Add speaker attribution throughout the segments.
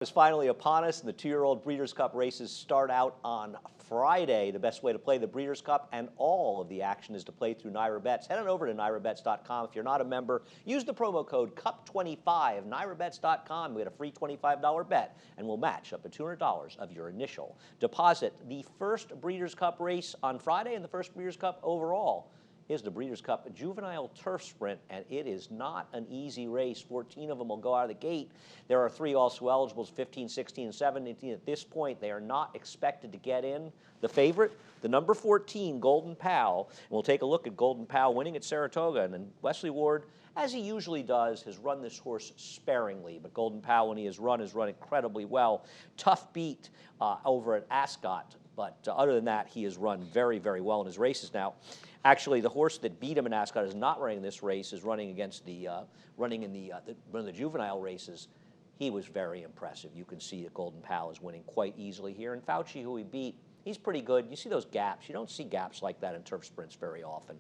Speaker 1: Is finally upon us, and the two-year-old Breeders' Cup races start out on Friday. The best way to play the Breeders' Cup and all of the action is to play through NYRA Bets. Head on over to NYRABets.com. If you're not a member, use the promo code CUP25, NYRABets.com. We get a free $25 bet, and we'll match up to $200 of your initial deposit. The first Breeders' Cup race on Friday and the first Breeders' Cup overall is the Breeders' Cup Juvenile Turf Sprint, and it is not an easy race. 14 of them will go out of the gate. There are 3 also eligibles, 15, 16, and 17. At this point, they are not expected to get in. The favorite, the number 14, Golden Powell. And we'll take a look at Golden Powell winning at Saratoga. And then Wesley Ward, as he usually does, has run this horse sparingly. But Golden Powell, when he has run incredibly well. Tough beat over at Ascot. But other than that, he has run very, very well in his races now. Actually, the horse that beat him in Ascot is not running this race, is running against running in one of the juvenile races. He was very impressive. You can see that Golden Powell is winning quite easily here. And Fauci, who he beat, he's pretty good. You see those gaps. You don't see gaps like that in turf sprints very often.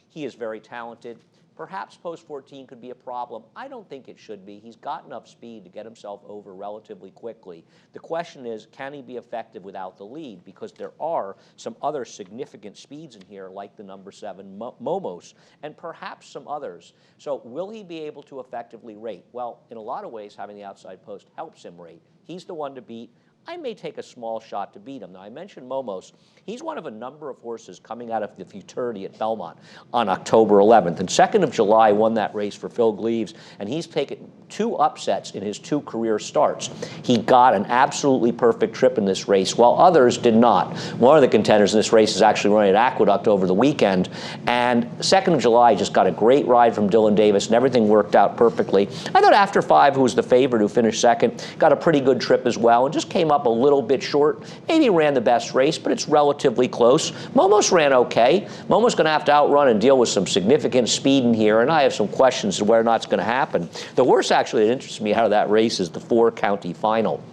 Speaker 1: He is very talented. Perhaps post 14 could be a problem. I don't think it should be. He's got enough speed to get himself over relatively quickly. The question is, can he be effective without the lead? Because there are some other significant speeds in here, like the number 7 Momos, and perhaps some others. So will he be able to effectively rate? Well, in a lot of ways, having the outside post helps him rate. He's the one to beat. I may take a small shot to beat him. Now, I mentioned Momos. He's one of a number of horses coming out of the futurity at Belmont on October 11th. And 2nd of July won that race for Phil Gleaves, and he's taken 2 upsets in his 2 career starts. He got an absolutely perfect trip in this race, while others did not. One of the contenders in this race is actually running at Aqueduct over the weekend, and 2nd of July just got a great ride from Dylan Davis, and everything worked out perfectly. I thought After 5, who was the favorite, who finished 2nd, got a pretty good trip as well, and just came up a little bit short. Maybe ran the best race, but it's relatively close. Momos ran okay. Momos going to have to outrun and deal with some significant speed in here, and I have some questions as to whether or not it's going to happen. The horse actually that interests me out of that race is the 4 County Final.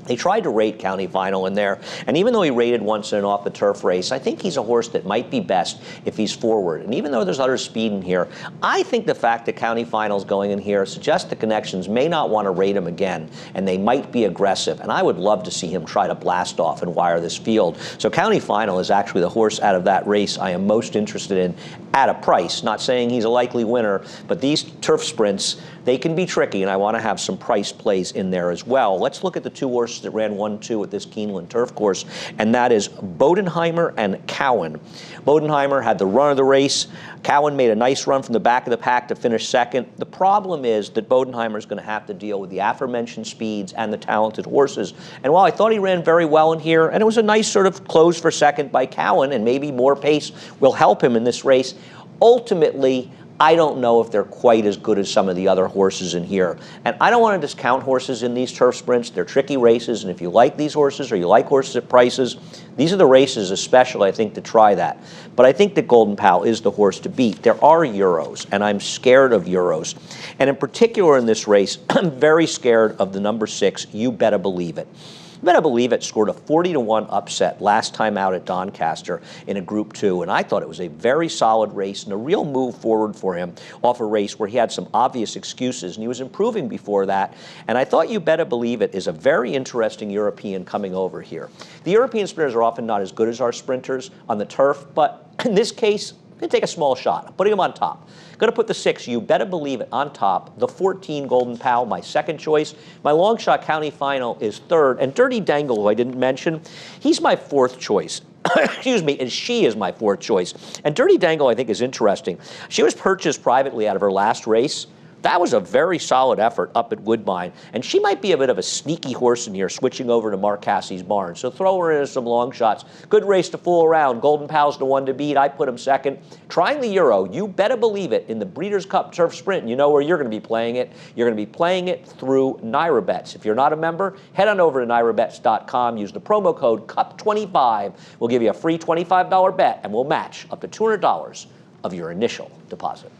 Speaker 1: They tried to rate County Final in there, and even though he rated once in an off-the-turf race, I think he's a horse that might be best if he's forward. And even though there's other speed in here, I think the fact that County Final's going in here suggests the connections may not want to rate him again, and they might be aggressive. And I would love to see him try to blast off and wire this field. So County Final is actually the horse out of that race I am most interested in at a price. Not saying he's a likely winner, but these turf sprints, they can be tricky, and I want to have some price plays in there as well. Let's look at the 2 horses that ran 1-2 at this Keeneland turf course, and that is Bodenheimer and Cowan. Bodenheimer had the run of the race. Cowan made a nice run from the back of the pack to finish 2nd. The problem is that Bodenheimer is going to have to deal with the aforementioned speeds and the talented horses. And while I thought he ran very well in here, and it was a nice sort of close for 2nd by Cowan, and maybe more pace will help him in this race, ultimately, I don't know if they're quite as good as some of the other horses in here. And I don't want to discount horses in these turf sprints. They're tricky races, and if you like these horses or you like horses at prices, these are the races especially, I think, to try that. But I think that Golden Powell is the horse to beat. There are Euros, and I'm scared of Euros. And in particular in this race, I'm very scared of the number 6, You Better Believe It. You Better Believe It scored a 40-1 upset last time out at Doncaster in a Group 2, and I thought it was a very solid race and a real move forward for him off a race where he had some obvious excuses, and he was improving before that. And I thought You Better Believe It is a very interesting European coming over here. The European sprinters are often not as good as our sprinters on the turf, but in this case, I'm going to take a small shot. I'm putting him on top. Going to put the 6, You Better Believe It, on top. The 14, Golden Powell, my 2nd choice. My long shot County Final is 3rd. And Dirty Dangle, who I didn't mention, he's my 4th choice. Excuse me, and she is my 4th choice. And Dirty Dangle, I think, is interesting. She was purchased privately out of her last race. That was a very solid effort up at Woodbine, and she might be a bit of a sneaky horse in here, switching over to Mark Cassie's barn. So throw her into some long shots. Good race to fool around. Golden Powell's the one to beat. I put him 2nd. Trying the Euro, You Better Believe It, in the Breeders' Cup Turf Sprint. You know where you're going to be playing it. You're going to be playing it through NYRA Bets. If you're not a member, head on over to NYRABets.com. Use the promo code CUP25. We'll give you a free $25 bet, and we'll match up to $200 of your initial deposit.